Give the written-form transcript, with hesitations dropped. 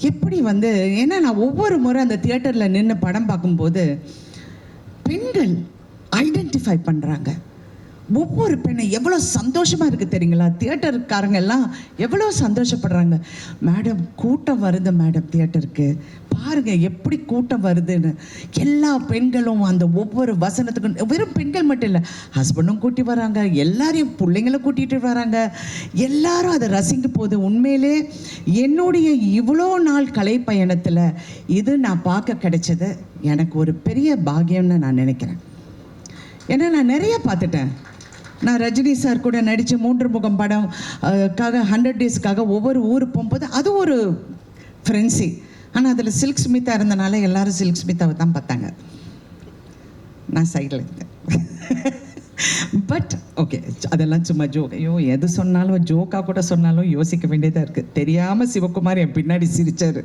எப்படி வந்து, ஏன்னா நான் ஒவ்வொரு முறை அந்த தியேட்டரில் நின்று படம் பார்க்கும்போது பெண்கள் ஐடென்டிஃபை பண்ணுறாங்க. ஒவ்வொரு பெண்ணை எவ்வளோ சந்தோஷமாக இருக்குது தெரியுங்களா? தியேட்டருக்காரங்க எல்லாம் எவ்வளோ சந்தோஷப்படுறாங்க. மேடம் கூட்டம் வருது மேடம், தியேட்டருக்கு பாருங்கள் எப்படி கூட்டம் வருதுன்னு. எல்லா பெண்களும் அந்த ஒவ்வொரு வசனத்துக்கும், வெறும் பெண்கள் மட்டும் இல்லை, ஹஸ்பண்டும் கூட்டி வராங்க, எல்லாரையும் பிள்ளைங்களும் கூட்டிகிட்டு வராங்க, எல்லாரும் அதை ரசிக்க போகுது. உண்மையிலே என்னுடைய இவ்வளோ நாள் கலை பயணத்தில் இது நான் பார்க்க கிடைச்சது எனக்கு ஒரு பெரிய பாக்கியம்னு நான் நினைக்கிறேன். ஏன்னா நான் நிறைய பார்த்துட்டேன். நான் ரஜினி சார் கூட நடித்த 3 முகம் படம் 100 டேஸ்க்காக ஒவ்வொரு ஊர் போகும்போது அது ஒரு ஃப்ரெண்ட்ஸி. ஆனால் அதில் சில்க் ஸ்மிதா இருந்தனால எல்லாரும் சில்க் ஸ்மிதாவை தான் பார்த்தாங்க, நான் சைடில் இருந்தேன். பட் ஓகே, அதெல்லாம் சும்மா ஜோக். ஐயோ, எது சொன்னாலும் ஜோக்காக கூட சொன்னாலும் யோசிக்க வேண்டியதாக இருக்குது. தெரியாமல் சிவகுமார் என் பின்னாடி சிரித்தார்.